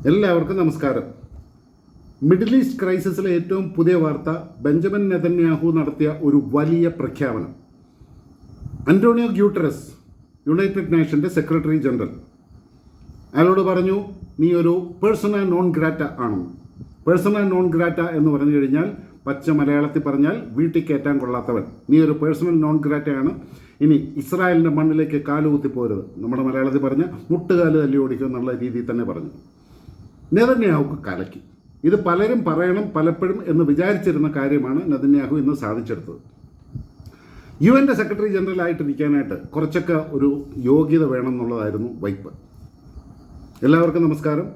എല്ലാവർക്കും നമസ്കാരം. Middle east ക്രൈസിസിലെ ഏറ്റവും പുതിയ വാർത്ത, ബെഞ്ചമിൻ നെതന്യാഹു നടത്തിയ ഒരു വലിയ പ്രഖ്യാപനം. അന്റോണിയോ ഗ്യൂട്ടറസ്, യുണൈറ്റഡ് നേഷൻ്റെ സെക്രട്ടറി ജനറൽ, അയാളോട് പറഞ്ഞു, നീ ഒരു പേഴ്സണ നോൺ ഗ്രാറ്റ ആണെന്ന്. പേഴ്സണ നോൺ ഗ്രാറ്റ എന്ന് പറഞ്ഞു കഴിഞ്ഞാൽ പച്ച മലയാളത്തിൽ പറഞ്ഞാൽ വീട്ടിൽ കയറ്റാൻ കൊള്ളാത്തവൻ, നീ ഒരു പേഴ്സണൽ നോൺ ഗ്രാറ്റയാണ്. ഇനി ഇസ്രായേലിൻ്റെ മണ്ണിലേക്ക് കാലുകുത്തി പോരുത്, നമ്മുടെ മലയാളത്തിൽ പറഞ്ഞ മുട്ടുകാല് തല്ലി ഓടിക്കും എന്നുള്ള രീതിയിൽ തന്നെ പറഞ്ഞു. നെതന്യാഹുക്ക് കലക്കി. ഇത് പലരും പറയണം പലപ്പോഴും എന്ന് വിചാരിച്ചിരുന്ന കാര്യമാണ് നെതന്യാഹു ഇന്ന് സാധിച്ചെടുത്തത്. UN സെക്രട്ടറി ജനറൽ ആയിട്ടിരിക്കാനായിട്ട് കുറച്ചൊക്കെ ഒരു യോഗ്യത വേണം എന്നുള്ളതായിരുന്നു വൈപ്പ്. എല്ലാവർക്കും നമസ്കാരം.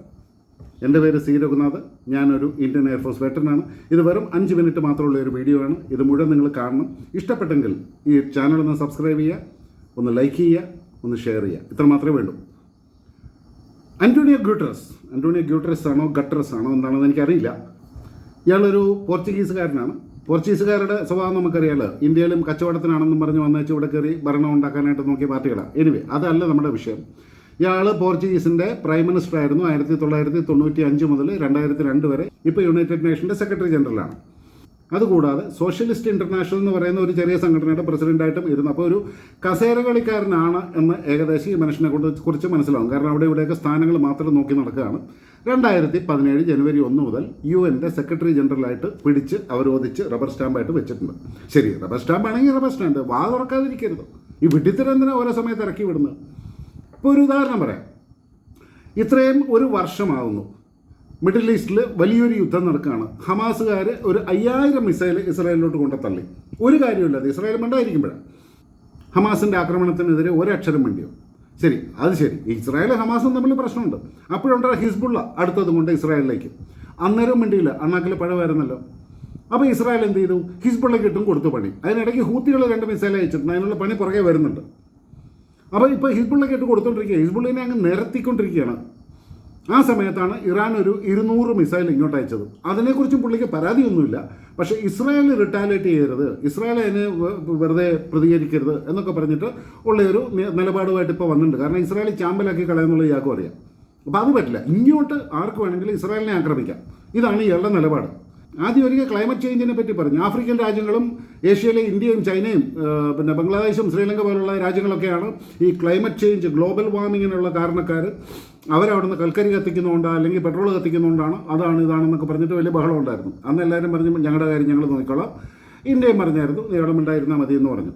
എൻ്റെ പേര് സി രഘുനാഥ്. ഞാനൊരു ഇന്ത്യൻ എയർഫോഴ്സ് വെറ്ററനാണ്. ഇത് വെറും 5 മിനിറ്റ് മാത്രമുള്ള ഒരു വീഡിയോ ആണ്. ഇത് മുഴുവൻ നിങ്ങൾ കാണണം. ഇഷ്ടപ്പെട്ടെങ്കിൽ ഈ ചാനൽ ഒന്ന് സബ്സ്ക്രൈബ് ചെയ്യുക, ഒന്ന് ലൈക്ക് ചെയ്യുക, ഒന്ന് ഷെയർ ചെയ്യുക. ഇത്ര മാത്രമേ വേണ്ടൂ. അന്റോണിയോ ഗ്യൂട്ടറസ് ആണോ ഗട്ടറസ് ആണോ എന്താണെന്ന് എനിക്കറിയില്ല. ഇയാളൊരു പോർച്ചുഗീസുകാരനാണ്. പോർച്ചുഗീസുകാരുടെ സ്വഭാവം നമുക്കറിയാമല്ലോ. ഇന്ത്യയിലും കച്ചവടത്തിനാണെന്നും പറഞ്ഞ് വന്നേച്ച് ഇവിടെ കയറി ഭരണം ഉണ്ടാക്കാനായിട്ട് നോക്കിയ പാർട്ടികളാണ്. എനിവേ, അതല്ല നമ്മുടെ വിഷയം. ഇയാൾ പോർച്ചുഗീസിൻ്റെ പ്രൈം മിനിസ്റ്റർ ആയിരുന്നു 1995 മുതൽ 2002 വരെ. ഇപ്പോൾ യുണൈറ്റഡ് നേഷൻ്റെ സെക്രട്ടറി ജനറലാണ്. അതുകൂടാതെ സോഷ്യലിസ്റ്റ് ഇൻ്റർനാഷണൽ എന്ന് പറയുന്ന ഒരു ചെറിയ സംഘടനയുടെ പ്രസിഡൻ്റായിട്ടും ഇരുന്നു. അപ്പോൾ ഒരു കസേര കളിക്കാരനാണ് എന്ന് ഏകദേശം ഈ മനുഷ്യനെ കുറിച്ച് മനസ്സിലാവും. കാരണം അവിടെ ഇവിടെയൊക്കെ സ്ഥാനങ്ങൾ മാത്രം നോക്കി നടക്കുകയാണ്. 2017 ജനുവരി 1 മുതൽ UN സെക്രട്ടറി ജനറലായിട്ട് പിടിച്ച് അവരോധിച്ച് റബ്ബർ സ്റ്റാമ്പായിട്ട് വെച്ചിട്ടുണ്ട്. ശരി, റബ്ബർ സ്റ്റാമ്പാണെങ്കിൽ റബ്ബർ സ്റ്റാമ്പ്, വാ തുറക്കാതിരിക്കരുത്. ഈ വിഡിത്തരെന്തിനാ ഓരോ സമയത്ത് ഇറക്കി വിടുന്നത്? ഇപ്പോൾ ഒരു ഉദാഹരണം പറയാം. ഇത്രയും ഒരു വർഷമാകുന്നു മിഡിൽ ഈസ്റ്റിൽ വലിയൊരു യുദ്ധം നടക്കുകയാണ്. ഹമാസുകാർ ഒരു 5000 മിസൈൽ ഇസ്രായേലിലോട്ട് കൊണ്ടുതള്ളി. ഒരു കാര്യമില്ലാതെ ഇസ്രായേൽ മണ്ടായിരിക്കുമ്പോഴാണ് ഹമാസിൻ്റെ ആക്രമണത്തിനെതിരെ ഒരക്ഷരം വേണ്ടിയോ. ശരി, അത് ശരി, ഇസ്രായേലും ഹമാസും തമ്മിൽ പ്രശ്നമുണ്ട്. അപ്പോഴുണ്ടായ ഹിസ്ബുള്ള അടുത്തതും കൊണ്ട് ഇസ്രായേലിലേക്ക്. അന്നേരം വേണ്ടിയില്ല, അണ്ണാക്കിൽ പഴമായിരുന്നല്ലോ. അപ്പോൾ ഇസ്രായേൽ എന്ത് ചെയ്തു? ഹിസ്ബുള്ളയ്ക്ക് ഇട്ടും കൊടുത്തു പണി. അതിനിടയ്ക്ക് ഹൂത്തികൾ 2 മിസൈൽ അയച്ചിട്ടുണ്ട്. അതിനുള്ള പണി പുറകെ വരുന്നുണ്ട്. അപ്പോൾ ഇപ്പോൾ ഹിസ്ബുള്ളയ്ക്ക് ഇട്ട് കൊടുത്തുകൊണ്ടിരിക്കുക, ഹിസ്ബുള്ളിനെ അങ്ങ് നിരത്തിക്കൊണ്ടിരിക്കുകയാണ്. ആ സമയത്താണ് ഇറാൻ ഒരു 200 മിസൈൽ ഇങ്ങോട്ട് അയച്ചത്. അതിനെക്കുറിച്ചും പുള്ളിക്ക് പരാതിയൊന്നുമില്ല. പക്ഷേ ഇസ്രായേൽ റിട്ടാലിയേറ്റ് ചെയ്യരുത്, ഇസ്രായേൽ അതിന് വെറുതെ പ്രതികരിക്കരുത് എന്നൊക്കെ പറഞ്ഞിട്ട് ഉള്ളൊരു നിലപാടുമായിട്ട് ഇപ്പോൾ വന്നിട്ടുണ്ട്. കാരണം ഇസ്രായേൽ ചാമ്പലാക്കി കളയുന്നുള്ള ഇയാൾക്കും അറിയാം. അപ്പോൾ അത് പറ്റില്ല. ഇങ്ങോട്ട് ആർക്ക് വേണമെങ്കിലും ഇസ്രായേലിനെ ആക്രമിക്കാം. ഇതാണ് ഇയാളുടെ നിലപാട്. ആദ്യം ഒരിക്കൽ ക്ലൈമറ്റ് ചേഞ്ചിനെ പറ്റി പറഞ്ഞു. ആഫ്രിക്കൻ രാജ്യങ്ങളും ഏഷ്യയിലെ ഇന്ത്യയും ചൈനയും പിന്നെ ബംഗ്ലാദേശും ശ്രീലങ്ക പോലുള്ള രാജ്യങ്ങളൊക്കെയാണ് ഈ ക്ലൈമറ്റ് ചേഞ്ച്, ഗ്ലോബൽ വാർമിങ്ങിനുള്ള കാരണക്കാർ. അവരവിടുന്ന് കൽക്കരി കത്തിക്കുന്നതുകൊണ്ടോ അല്ലെങ്കിൽ പെട്രോൾ കത്തിക്കുന്നതുകൊണ്ടാണ്, അതാണ് ഇതാണെന്നൊക്കെ പറഞ്ഞിട്ട് വലിയ ബഹളം ഉണ്ടായിരുന്നു. അന്ന് എല്ലാവരും പറഞ്ഞു, ഞങ്ങളുടെ കാര്യം ഞങ്ങൾ നോക്കിക്കോളാം. ഇന്ത്യയും പറഞ്ഞായിരുന്നു, നീ അവിടെ ഉണ്ടായിരുന്നാൽ മതി എന്ന് പറഞ്ഞു.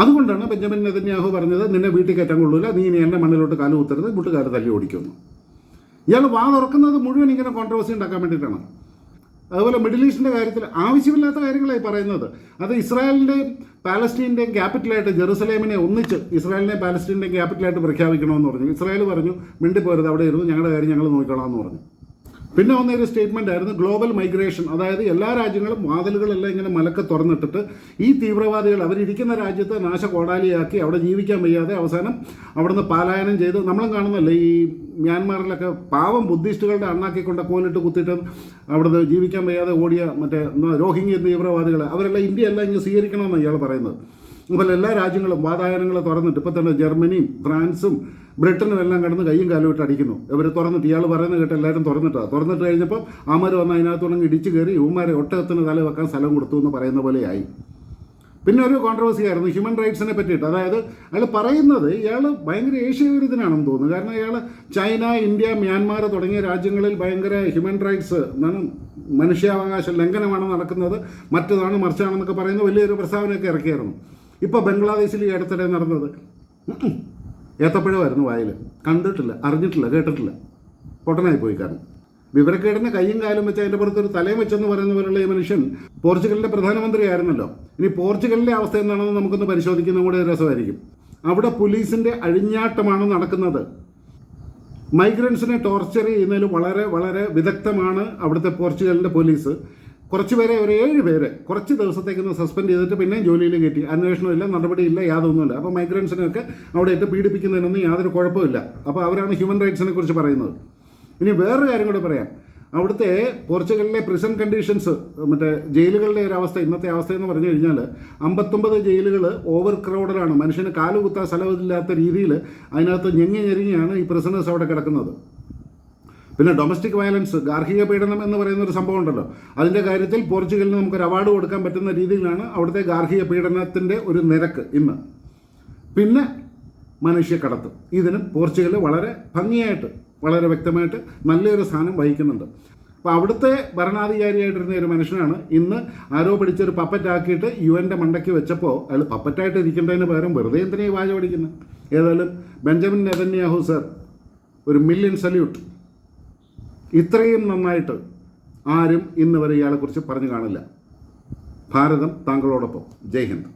അതുകൊണ്ടാണ് ബെഞ്ചമിൻ നെതന്യാഹു പറഞ്ഞത്, നിന്നെ വീട്ടിൽ കയറ്റാൻ കൊള്ളില്ല, നീ ഇനി എൻ്റെ മണ്ണിലോട്ട് കാല് കുത്തരുത്, മുട്ടുകാർ തല്ലി ഓടിക്കുമെന്ന്. ഇയാൾ വാ തുറക്കുന്നത് മുഴുവൻ ഇങ്ങനെ കോൺട്രവേഴ്സി ഉണ്ടാക്കാൻ വേണ്ടിയിട്ടാണ്. അതുപോലെ മിഡിൽ ഈസ്റ്റിൻ്റെ കാര്യത്തിൽ ആവശ്യമില്ലാത്ത കാര്യങ്ങളായി പറയുന്നത്. അത് ഇസ്രായേലിൻ്റെയും പാലസ്റ്റീൻ്റെയും ക്യാപിറ്റലായിട്ട് ജെറുസലേമിനെ ഒന്നിച്ച് ഇസ്രായേലിനെയും പാലസ്റ്റീൻ്റെയും ക്യാപിറ്റലായിട്ട് പ്രഖ്യാപിക്കണമെന്ന് പറഞ്ഞു. ഇസ്രായേൽ പറഞ്ഞു, മിണ്ടിപ്പോരുത്, അവിടെ ഇരുന്നു, ഞങ്ങളുടെ കാര്യം ഞങ്ങൾ നോക്കിക്കോളാം എന്ന് പറഞ്ഞു. പിന്നെ വന്നൊരു സ്റ്റേറ്റ്മെൻ്റ് ആയിരുന്നു ഗ്ലോബൽ മൈഗ്രേഷൻ. അതായത് എല്ലാ രാജ്യങ്ങളും വാതിലുകളെല്ലാം ഇങ്ങനെ മലക്ക് തുറന്നിട്ടിട്ട് ഈ തീവ്രവാദികൾ അവരിയ്ക്കുന്ന രാജ്യത്തെ നാശകോടാലിയാക്കി അവിടെ ജീവിക്കാൻ വയ്യാതെ അവസാനം അവിടുന്ന് പലായനം ചെയ്ത്, നമ്മളും കാണുന്നല്ലേ ഈ മ്യാൻമാറിലൊക്കെ പാവം ബുദ്ധിസ്റ്റുകളുടെ അണ്ണാക്കിക്കൊണ്ട് കോലിട്ട് കുത്തിയിട്ട് അവിടുന്ന് ജീവിക്കാൻ വയ്യാതെ ഓടിയ മറ്റേ രോഹിംഗ്യ തീവ്രവാദികളെ അവരെല്ലാം ഇന്ത്യയെല്ലാം ഇങ്ങനെ സ്വീകരിക്കണമെന്നാണ് ഇയാൾ പറയുന്നത്. അതുപോലെ എല്ലാ രാജ്യങ്ങളും വാതായനങ്ങൾ തുറന്നിട്ട് ഇപ്പോൾ തന്നെ ജർമ്മനിയും ഫ്രാൻസും ബ്രിട്ടനും എല്ലാം കടന്ന് കയ്യും കാലും ഇട്ട് അടിക്കുന്നു. ഇവർ തുറന്നിട്ട്, ഇയാൾ പറയുന്നത് കേട്ട് എല്ലാവരും തുറന്നിട്ട് കഴിഞ്ഞപ്പോൾ ആമാർ വന്ന് അതിനകത്തുണ്ടെങ്കിൽ ഇടിച്ചു കയറി ഇവന്മാരെ ഒട്ടകത്തിന് തല വെക്കാൻ സ്ഥലം കൊടുത്തു എന്ന് പറയുന്ന പോലെയായി. പിന്നെ ഒരു കോൺട്രവേഴ്സി ആയിരുന്നു ഹ്യൂമൻ റൈറ്റ്സിനെ പറ്റിയിട്ട്. അതായത് അയാൾ പറയുന്നത് ഇയാൾ ഭയങ്കര ഏഷ്യവിരുദ്ധനാണെന്ന് തോന്നുന്നു. കാരണം ഇയാൾ ചൈന, ഇന്ത്യ, മ്യാൻമാർ തുടങ്ങിയ രാജ്യങ്ങളിൽ ഭയങ്കര ഹ്യൂമൻ റൈറ്റ്സ് എന്നാണ്, മനുഷ്യാവകാശ ലംഘനമാണ് നടക്കുന്നത്, മറ്റതാണ് മറിച്ചാണെന്നൊക്കെ പറയുന്ന വലിയൊരു പ്രസ്താവനയൊക്കെ ഇറക്കിയായിരുന്നു. ഇപ്പോൾ ബംഗ്ലാദേശിൽ ഈ അടുത്തിടെ നടന്നത് ഏത്തപ്പഴമായിരുന്നു വായിൽ. കണ്ടിട്ടില്ല, അറിഞ്ഞിട്ടില്ല, കേട്ടിട്ടില്ല, പൊട്ടനായി പോയി. കാരണം വിവരക്കേടിന് കയ്യും കാലും വെച്ച് അതിൻ്റെ പുറത്തൊരു തലയും വെച്ചെന്ന് പറയുന്ന പോലുള്ള ഈ മനുഷ്യൻ പോർച്ചുഗലിൻ്റെ പ്രധാനമന്ത്രി ആയിരുന്നല്ലോ. ഇനി പോർച്ചുഗലിലെ അവസ്ഥ എന്താണെന്ന് നമുക്കൊന്ന് പരിശോധിക്കുന്നത് കൂടെ രസമായിരിക്കും. അവിടെ പോലീസിൻ്റെ അഴിഞ്ഞാട്ടമാണ് നടക്കുന്നത്. മൈഗ്രൻസിനെ ടോർച്ചർ ചെയ്യുന്നതിൽ വളരെ വളരെ വിദഗ്ധമാണ് അവിടുത്തെ പോർച്ചുഗലിൻ്റെ പോലീസ്. കുറച്ച് പേരെ, ഒരു 7 പേരെ കുറച്ച് ദിവസത്തേക്കൊന്ന് സസ്പെൻഡ് ചെയ്തിട്ട് പിന്നെയും ജോലിയിൽ കയറ്റി. അന്വേഷണമില്ല, നടപടിയില്ല, യാതൊന്നുമില്ല. അപ്പോൾ മൈഗ്രൻസിനെയൊക്കെ അവിടെ ഇട്ട് പീഡിപ്പിക്കുന്നതിനൊന്നും യാതൊരു കുഴപ്പമില്ല. അപ്പോൾ അവരാണ് ഹ്യൂമൻ റൈറ്റ്സിനെ കുറിച്ച് പറയുന്നത്. ഇനി വേറൊരു കാര്യം കൂടെ പറയാം. അവിടുത്തെ പോർച്ചുഗലിലെ പ്രിസൺ കണ്ടീഷൻസ്, മറ്റേ ജയിലുകളുടെ ഒരു അവസ്ഥ, ഇന്നത്തെ അവസ്ഥയെന്ന് പറഞ്ഞു കഴിഞ്ഞാൽ 59 ജയിലുകൾ ഓവർ ക്രൗഡഡാണ്. മനുഷ്യന് കാലുകുത്താൻ സ്ഥലമില്ലാത്ത രീതിയിൽ അതിനകത്ത് ഞെങ്ങിയാണ് ഈ പ്രിസണേഴ്സ് അവിടെ കിടക്കുന്നത്. പിന്നെ ഡൊമസ്റ്റിക് വയലൻസ്, ഗാർഹിക പീഡനം എന്ന് പറയുന്ന ഒരു സംഭവം ഉണ്ടല്ലോ, അതിൻ്റെ കാര്യത്തിൽ പോർച്ചുഗലിന് നമുക്കൊരു അവാർഡ് കൊടുക്കാൻ പറ്റുന്ന രീതിയിലാണ് അവിടുത്തെ ഗാർഹിക പീഡനത്തിൻ്റെ ഒരു നിരക്ക് ഇന്ന്. പിന്നെ മനുഷ്യക്കടത്ത്, ഇതിന് പോർച്ചുഗൽ വളരെ ഭംഗിയായിട്ട്, വളരെ വ്യക്തമായിട്ട് നല്ലൊരു സ്ഥാനം വഹിക്കുന്നുണ്ട്. അപ്പോൾ അവിടുത്തെ ഭരണാധികാരിയായിട്ടിരുന്ന ഒരു മനുഷ്യനാണ് ഇന്ന് ആരോ പിടിച്ചൊരു പപ്പറ്റാക്കിയിട്ട് UN മണ്ടയ്ക്ക് വെച്ചപ്പോൾ അയാൾ പപ്പറ്റായിട്ട് ഇരിക്കേണ്ടതിന് പകരം വെറുതെ എന്തിനാ ഈ വാചകം അടിക്കുന്നത്. ഏതായാലും ബെഞ്ചമിൻ നെതന്യാഹു സർ, ഒരു മില്യൺ സല്യൂട്ട്. ഇത്രയും നന്നായിട്ട് ആരും ഇന്ന് വരെ ഇയാളെക്കുറിച്ച് പറഞ്ഞു കാണില്ല. ഭാരതം താങ്കളോടൊപ്പം. ജയ് ഹിന്ദ്.